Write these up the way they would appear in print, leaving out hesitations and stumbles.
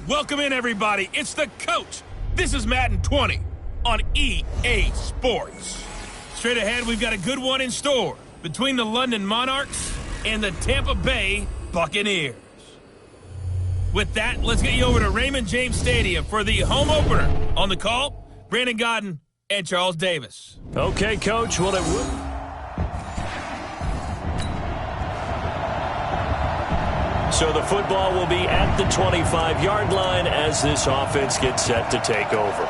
Welcome in, everybody. It's the coach. This is Madden 20 on EA Sports. Straight ahead, we've got a good one in store between the London Monarchs and the Tampa Bay Buccaneers. With that, let's get you over to Raymond James Stadium for the home opener. On the call, Brandon Godden and Charles Davis. Okay, Coach, well, it would. So the football will be at the 25-yard line as this offense gets set to take over.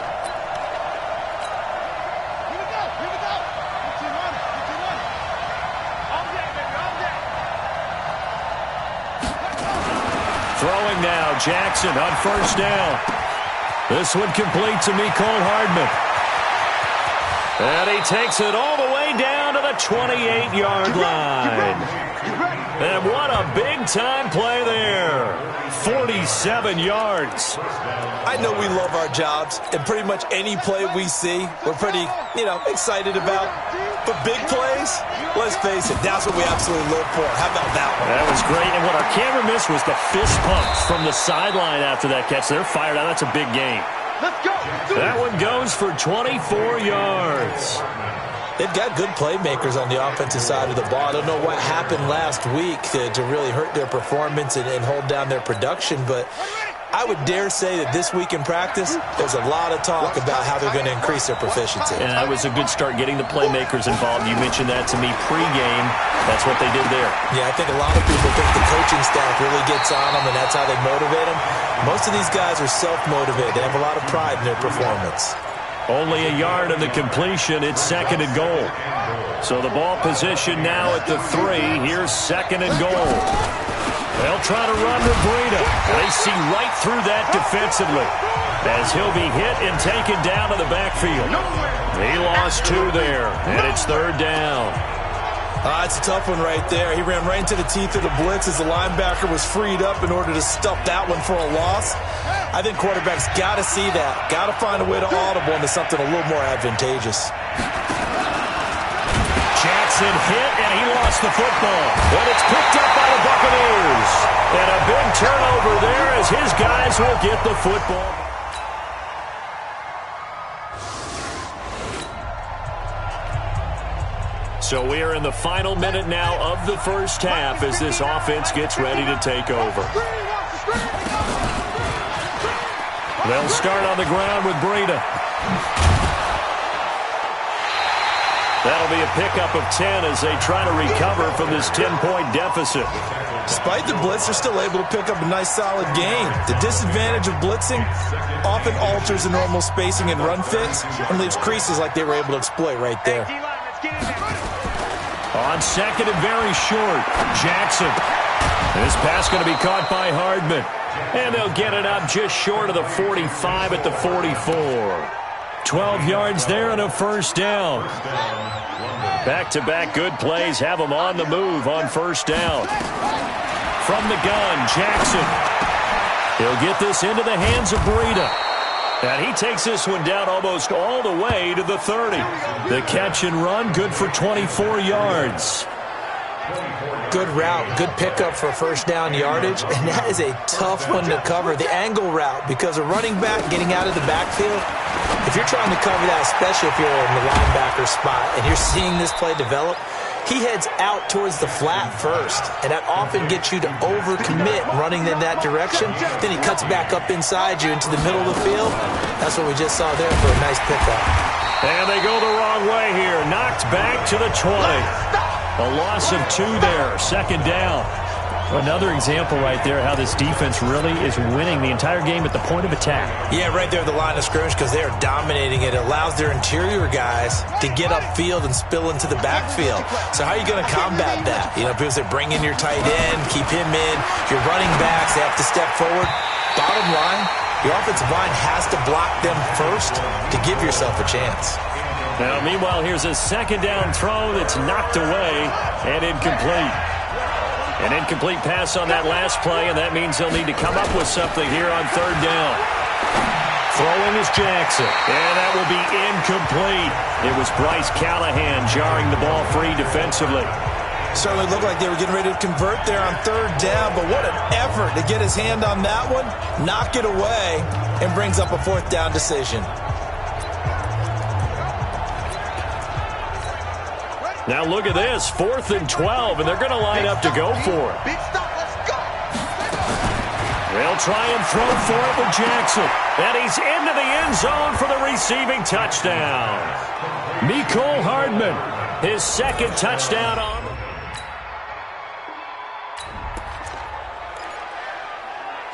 Throwing now, Jackson on first down. This one complete to Mecole Hardman. And he takes it all the way down to the 28-yard line. And what a big-time play there. 47 yards. I know we love our jobs, and pretty much any play we see, we're pretty, excited about. But big plays, let's face it, that's what we absolutely live for. How about that one? That was great, and what our camera missed was the fist pumps from the sideline after that catch. They're fired out. That's a big game. Let's go. That one goes for 24 yards. They've got good playmakers on the offensive side of the ball. I don't know what happened last week to really hurt their performance and hold down their production, but I would dare say that this week in practice, there's a lot of talk about how they're going to increase their proficiency. And that was a good start getting the playmakers involved. You mentioned that to me pregame. That's what they did there. Yeah, I think a lot of people think the coaching staff really gets on them, and that's how they motivate them. Most of these guys are self-motivated. They have a lot of pride in their performance. Only a yard in the completion. It's second and goal. So the ball position now at the 3. Here's second and goal. They'll try to run with Breida. They see right through that defensively as he'll be hit and taken down to the backfield. He lost 2 there, and it's third down. It's a tough one right there. He ran right into the teeth of the blitz as the linebacker was freed up in order to stuff that one for a loss. I think quarterbacks got to see that. Got to find a way to audible into something a little more advantageous. Jackson hit, and he lost the football. But it's picked up by the Buccaneers. And a big turnover there as his guys will get the football. So we are in the final minute now of the first half as this offense gets ready to take over. They'll start on the ground with Breida. That'll be a pickup of 10 as they try to recover from this 10-point deficit. Despite the blitz, they're still able to pick up a nice, solid gain. The disadvantage of blitzing often alters the normal spacing and run fits and leaves creases like they were able to exploit right there. On second and very short, Jackson. This pass going to be caught by Hardman. And they'll get it up just short of the 45 at the 44. 12 yards there and a first down. Back-to-back good plays have them on the move on first down. From the gun, Jackson. He'll get this into the hands of Breida. And he takes this one down almost all the way to the 30. The catch and run, good for 24 yards. Good route, good pickup for first down yardage, and that is a tough one to cover, the angle route, because a running back getting out of the backfield, if you're trying to cover that, especially if you're in the linebacker spot and you're seeing this play develop, he heads out towards the flat first, and that often gets you to overcommit running in that direction. Then he cuts back up inside you into the middle of the field. That's what we just saw there for a nice pickup. And they go the wrong way here. Knocked back to the 20. A loss of 2 there. Second down. Another example right there how this defense really is winning the entire game at the point of attack. Yeah, right there at the line of scrimmage because they are dominating it. It allows their interior guys to get upfield and spill into the backfield. So how are you going to combat that? Because they bring in your tight end, keep him in. Your running backs, they have to step forward. Bottom line, your offensive line has to block them first to give yourself a chance. Now, meanwhile, here's a second down throw that's knocked away and incomplete. An incomplete pass on that last play, and that means they'll need to come up with something here on third down. Throwing is Jackson, and that will be incomplete. It was Bryce Callahan jarring the ball free defensively. Certainly looked like they were getting ready to convert there on third down, but what an effort to get his hand on that one, knock it away, and brings up a fourth down decision. Now look at this, 4th and 12, and they're going to line up to go for it. Big stop, let's go. They'll try and throw for it with Jackson. And he's into the end zone for the receiving touchdown. Mecole Hardman, his second touchdown on.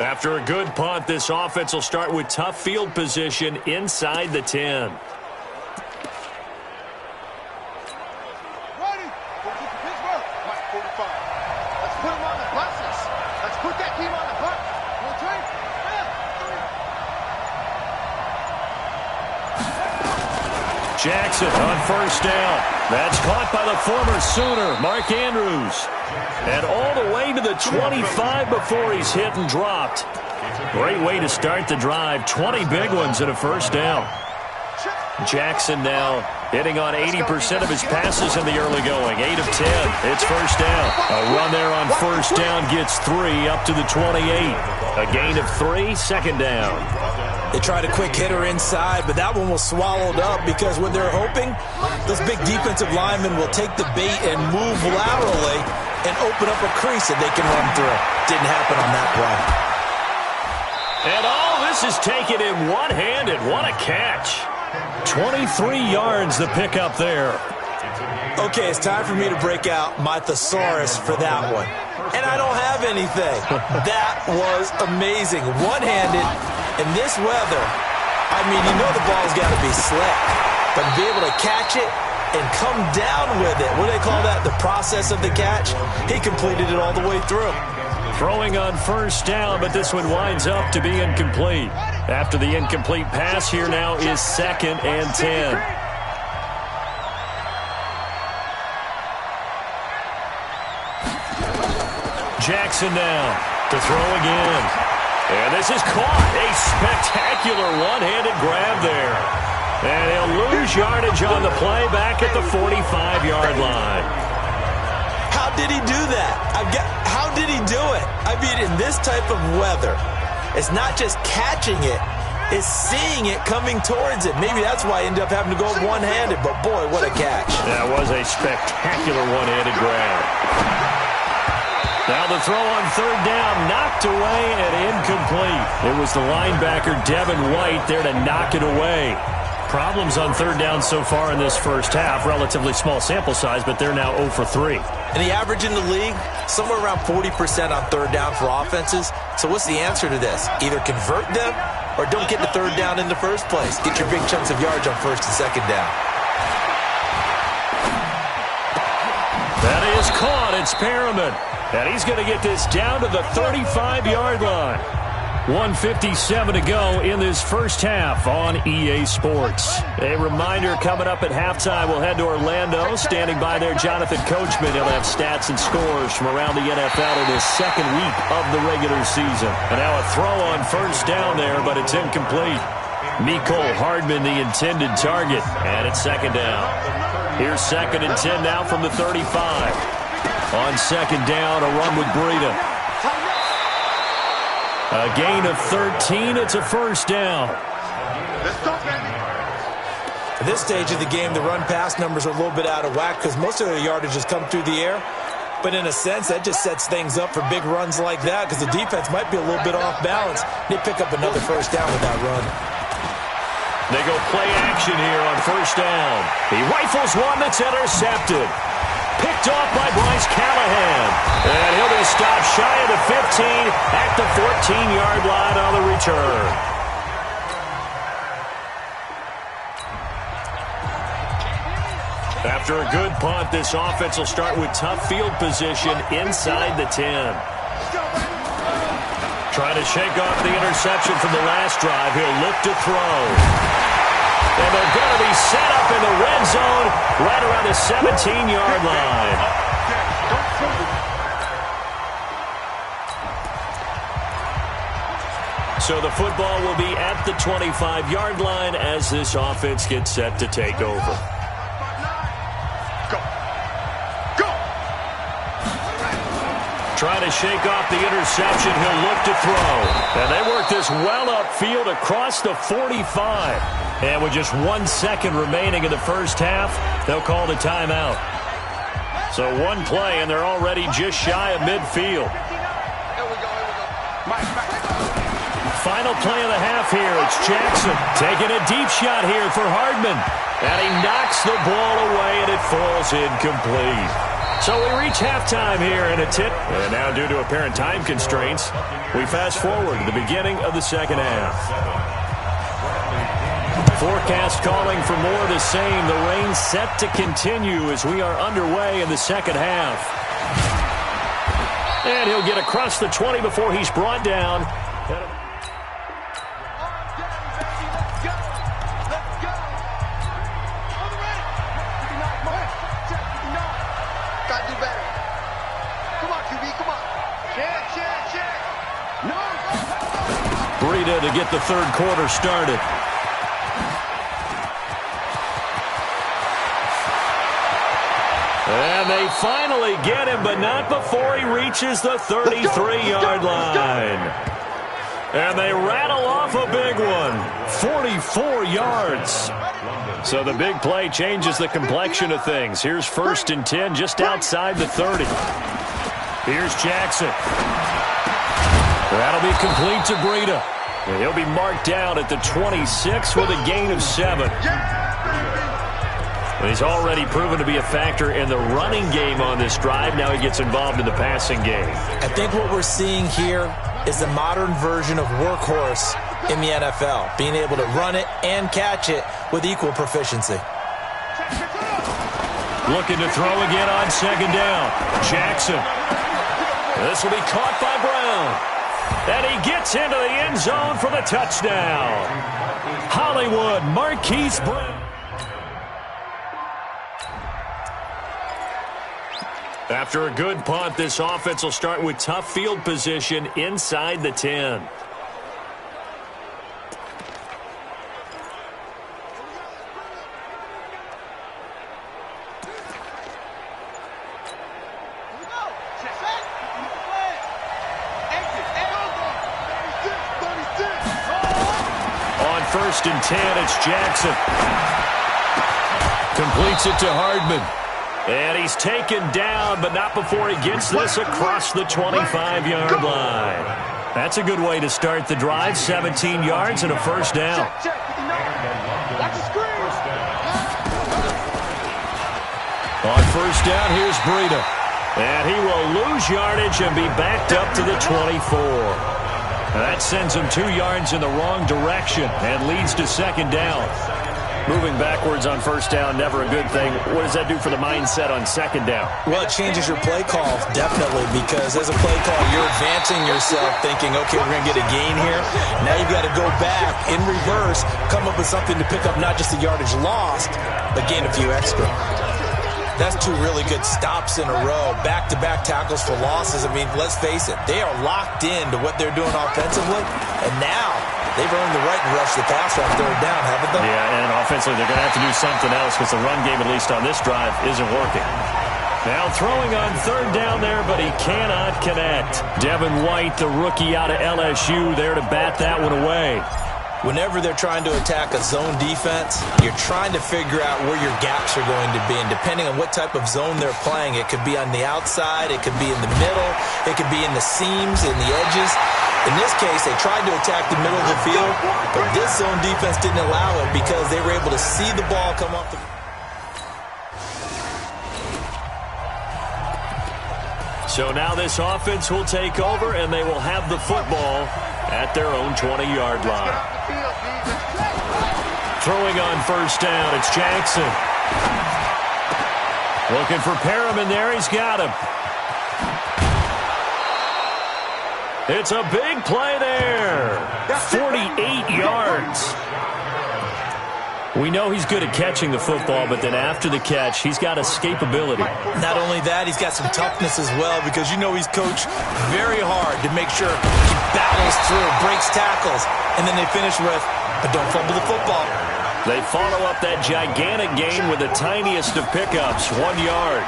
After a good punt, this offense will start with tough field position inside the 10. Ready. Go to Pittsburgh. Right, 45. Let's put him on the buses. Let's put that team on the bus. No train. Jackson on first down. That's caught by the former Sooner, Mark Andrews. And all the way to the 25 before he's hit and dropped. Great way to start the drive. 20 big ones and a first down. Jackson now hitting on 80% of his passes in the early going. 8 of 10. It's first down. A run there on first down gets 3 up to the 28. A gain of 3, second down. They tried a quick hitter inside, but that one was swallowed up because when they're hoping, those big defensive linemen will take the bait and move laterally and open up a crease that they can run through. Didn't happen on that play. And all this is taken in one-handed. What a catch. 23 yards the pickup there. Okay, it's time for me to break out my thesaurus for that one. And I don't have anything. That was amazing. One-handed in this weather. I mean, you know the ball's got to be slick. But to be able to catch it and come down with it, what do they call that? The process of the catch? He completed it all the way through. Throwing on first down, but this one winds up to be incomplete. After the incomplete pass, here now is 2nd and 10. Jackson now to throw again. And this is caught. A spectacular one-handed grab there. And he'll lose yardage on the play back at the 45-yard line. How did he do that? How did he do it? I mean, in this type of weather, it's not just catching it, it's seeing it coming towards it. Maybe that's why he ended up having to go one-handed, but boy, what a catch. That was a spectacular one-handed grab. Now the throw on third down, knocked away and incomplete. It was the linebacker, Devin White, there to knock it away. Problems on third down so far in this first half. Relatively small sample size, but they're now 0 for 3. And the average in the league, somewhere around 40% on third down for offenses. So what's the answer to this? Either convert them or don't get the third down in the first place. Get your big chunks of yards on first and second down. That is caught. It's Perriman. And he's going to get this down to the 35-yard line. 1:57 to go in this first half on EA Sports. A reminder, coming up at halftime, we'll head to Orlando. Standing by there, Jonathan Coachman. He'll have stats and scores from around the NFL in his second week of the regular season. And now a throw on first down there, but it's incomplete. Mecole Hardman, the intended target, and it's second down. Here's 2nd and 10 now from the 35. On second down, a run with Breida. A gain of 13. It's a first down. At this stage of the game, the run-pass numbers are a little bit out of whack because most of their yardage has come through the air. But in a sense, that just sets things up for big runs like that because the defense might be a little bit off balance. They pick up another first down with that run. They go play action here on first down. He rifles one that's intercepted. Picked off by Bryce Callahan. And he'll be stopped shy of the 15 at the 14-yard line on the return. After a good punt, this offense will start with tough field position inside the 10. Trying to shake off the interception from the last drive. He'll look to throw. And they're going to be set up in the red zone right around the 17-yard line. So the football will be at the 25-yard line as this offense gets set to take over. trying to shake off the interception. He'll look to throw. And they work this well upfield across the 45. And with just 1 second remaining in the first half, they'll call the timeout. So one play, and they're already just shy of midfield. Final play of the half here. It's Jackson taking a deep shot here for Hardman. And he knocks the ball away, and it falls incomplete. So we reach halftime here in a tip. And now, due to apparent time constraints, we fast forward to the beginning of the second half. Forecast calling for more of the same. The rain set to continue as we are underway in the second half. And he'll get across the 20 before he's brought down. Breida to get the third quarter started. And they finally get him, but not before he reaches the 33-yard line. And they rattle off a big one. 44 yards. So the big play changes the complexion of things. Here's 1st and 10 just outside the 30. Here's Jackson. That'll be complete to Breida. And he'll be marked down at the 26 with a gain of 7. And he's already proven to be a factor in the running game on this drive. Now he gets involved in the passing game. I think what we're seeing here is the modern version of workhorse in the NFL, being able to run it and catch it with equal proficiency. Looking to throw again on 2nd down. Jackson. This will be caught by Brown. And he gets into the end zone for the touchdown. Hollywood, Marquise Brown. After a good punt, this offense will start with tough field position inside the 10. On 1st and 10, it's Jackson. Completes it to Hardman. And he's taken down, but not before he gets this across the 25-yard line. That's a good way to start the drive. 17 yards and a 1st down. On 1st down, here's Breida. And he will lose yardage and be backed up to the 24. That sends him 2 yards in the wrong direction and leads to 2nd down. Moving backwards on 1st down, never a good thing. What does that do for the mindset on 2nd down? Well, it changes your play call, definitely, because as a play call, you're advancing yourself thinking, okay, we're going to get a gain here. Now you've got to go back in reverse, come up with something to pick up not just the yardage lost, but gain a few extra. That's 2 really good stops in a row. Back-to-back tackles for losses. I mean, let's face it, they are locked into what they're doing offensively, and now they've earned the right to rush the passer on 3rd down, haven't they? Yeah, and offensively, they're going to have to do something else because the run game, at least on this drive, isn't working. Now throwing on 3rd down there, but he cannot connect. Devin White, the rookie out of LSU, there to bat that one away. Whenever they're trying to attack a zone defense, you're trying to figure out where your gaps are going to be. And depending on what type of zone they're playing, it could be on the outside, it could be in the middle, it could be in the seams, in the edges. In this case, they tried to attack the middle of the field, but this zone defense didn't allow it because they were able to see the ball come up the... So now this offense will take over, and they will have the football at their own 20-yard line. Throwing on 1st down, it's Jackson. Looking for Perriman there, he's got him. It's a big play there. 48 yards. We know he's good at catching the football, but then after the catch, he's got escapability. Not only that, he's got some toughness as well because you know he's coached very hard to make sure he battles through, breaks tackles, and then they finish with, but don't fumble the football. They follow up that gigantic gain with the tiniest of pickups, 1 yard.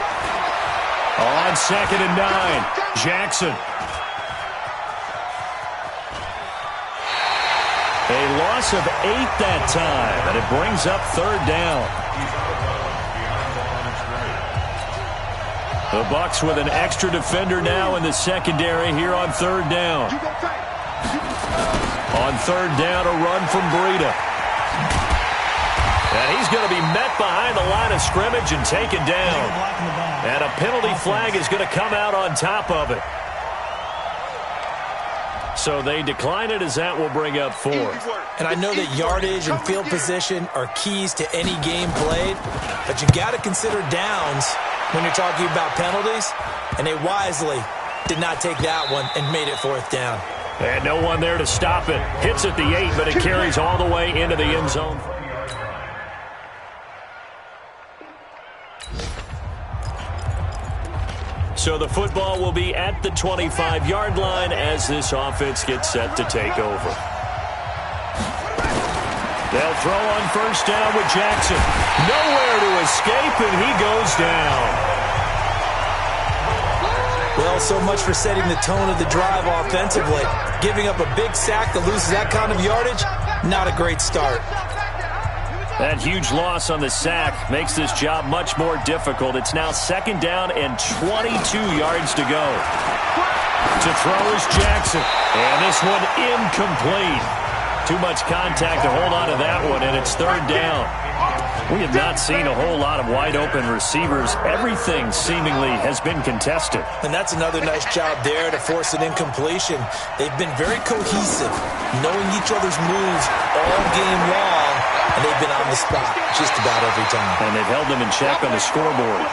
On 2nd and 9, Jackson. A loss of 8 that time, and it brings up 3rd down. The Bucs with an extra defender now in the secondary here on 3rd down. On 3rd down, a run from Breida. And he's going to be met behind the line of scrimmage and taken down. And a penalty flag is going to come out on top of it. So they decline it as that will bring up 4th. And I know that yardage and field position are keys to any game played, but you got to consider downs when you're talking about penalties, and they wisely did not take that one and made it 4th down. And no one there to stop it. Hits at the 8, but it carries all the way into the end zone. So the football will be at the 25-yard line as this offense gets set to take over. They'll throw on 1st down with Jackson. Nowhere to escape, and he goes down. Well, so much for setting the tone of the drive offensively. Giving up a big sack that loses that kind of yardage, not a great start. That huge loss on the sack makes this job much more difficult. It's now 2nd down and 22 yards to go. To throw is Jackson. And this one incomplete. Too much contact to hold on to that one, and it's 3rd down. We have not seen a whole lot of wide-open receivers. Everything seemingly has been contested. And that's another nice job there to force an incompletion. They've been very cohesive, knowing each other's moves all game long, and they've been on the spot just about every time. And they've held them in check on the scoreboard.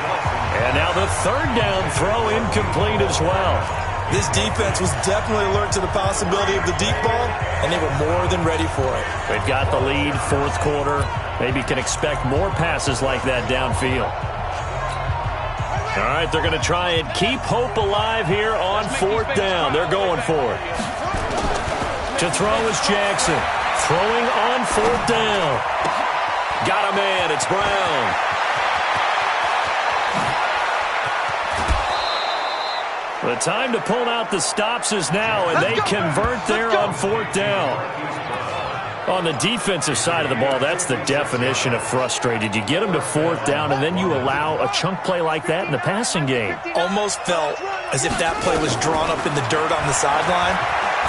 And now the 3rd down throw incomplete as well. This defense was definitely alert to the possibility of the deep ball, and they were more than ready for it. They've got the lead, 4th quarter. Maybe can expect more passes like that downfield. All right, they're going to try and keep hope alive here on 4th down. They're going for it. To throw is Jackson. Throwing on 4th down. Got a man. It's Brown. The time to pull out the stops is now, and they convert there on 4th down. On the defensive side of the ball, that's the definition of frustrated. You get them to 4th down, and then you allow a chunk play like that in the passing game. Almost felt as if that play was drawn up in the dirt on the sideline.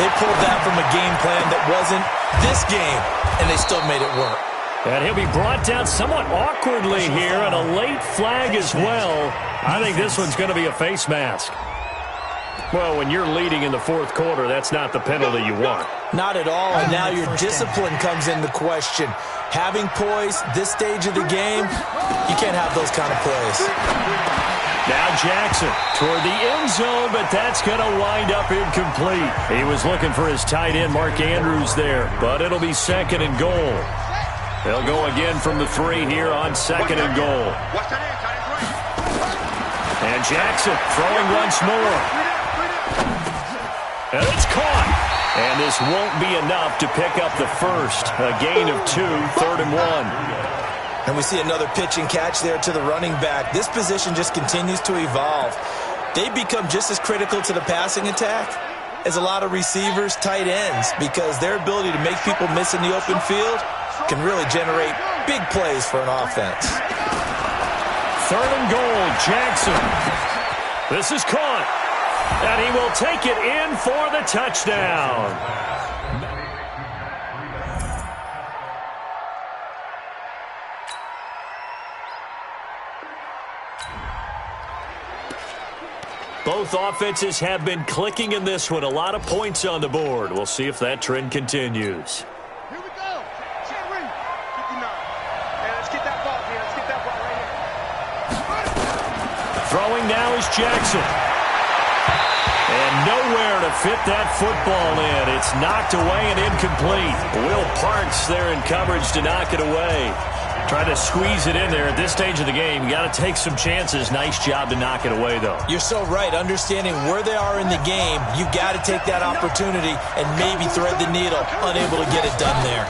They pulled that from a game plan that wasn't this game, and they still made it work. And he'll be brought down somewhat awkwardly here, and a late flag as well. I think this one's going to be a face mask. Well, when you're leading in the 4th quarter, that's not the penalty you want. Not at all, and now your discipline comes into question. Having poise this stage of the game, you can't have those kind of plays. Now Jackson toward the end zone, but that's going to wind up incomplete. He was looking for his tight end, Mark Andrews, there, but it'll be 2nd and goal. They'll go again from the 3 here on 2nd and goal. And Jackson throwing once more. And it's caught. And this won't be enough to pick up the first. A gain of 2, 3rd and 1. And we see another pitch and catch there to the running back. This position just continues to evolve. They become just as critical to the passing attack as a lot of receivers, tight ends, because their ability to make people miss in the open field can really generate big plays for an offense. 3rd and goal, Jackson. This is caught. And he will take it in for the touchdown. Both offenses have been clicking in this one. A lot of points on the board. We'll see if that trend continues. Here we go. Cherry. 59. Hey, let's get that ball here. Let's get that ball right here. Throwing now is Jackson. And nowhere to fit that football in. It's knocked away and incomplete. Will Parks there in coverage to knock it away. Trying to squeeze it in there at this stage of the game. You got to take some chances. Nice job to knock it away, though. You're so right. Understanding where they are in the game, you've got to take that opportunity and maybe thread the needle. Unable to get it done there.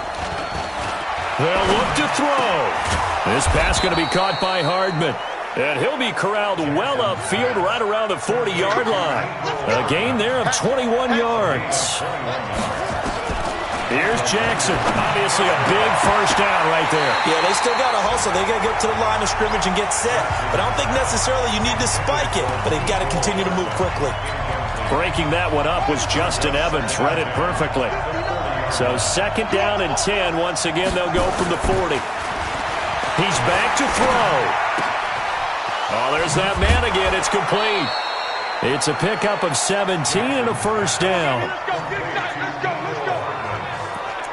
They'll look to throw. This pass going to be caught by Hardman. And he'll be corralled well upfield right around the 40-yard line. A gain there of 21 yards. Here's Jackson. Obviously a big first down right there. Yeah, they still got to hustle. They got to get to the line of scrimmage and get set. But I don't think necessarily you need to spike it, but they've got to continue to move quickly. Breaking that one up was Justin Evans. Read it perfectly. So second down and 10. Once again, they'll go from the 40. He's back to throw. Oh, there's that man again. It's complete. It's a pickup of 17 and a first down.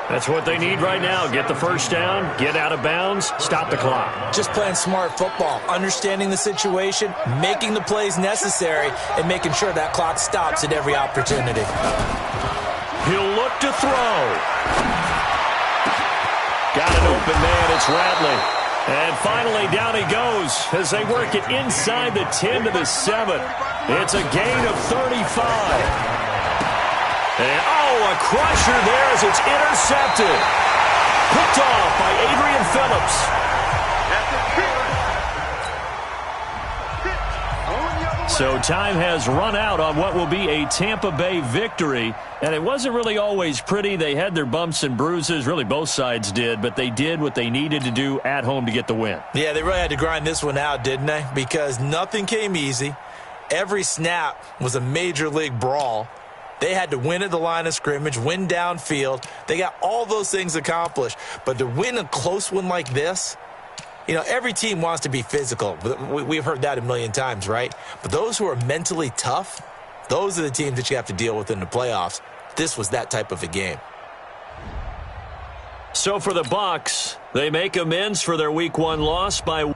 That's what they need right now. Get the first down, get out of bounds, stop the clock. Just playing smart football, understanding the situation, making the plays necessary, and making sure that clock stops at every opportunity. He'll look to throw. Got an open man. It's Radley. And finally, down he goes as they work it inside the 10 to the 7. It's a gain of 35. And, a crusher there as it's intercepted. Picked off by Adrian Phillips. So time has run out on what will be a Tampa Bay victory. And it wasn't really always pretty. They had their bumps and bruises. Really, both sides did. But they did what they needed to do at home to get the win. Yeah, they really had to grind this one out, didn't they? Because nothing came easy. Every snap was a major league brawl. They had to win at the line of scrimmage, win downfield. They got all those things accomplished. But to win a close one like this, every team wants to be physical. We've heard that a million times, right? But those who are mentally tough, those are the teams that you have to deal with in the playoffs. This was that type of a game. So for the Bucs, they make amends for their Week 1 loss by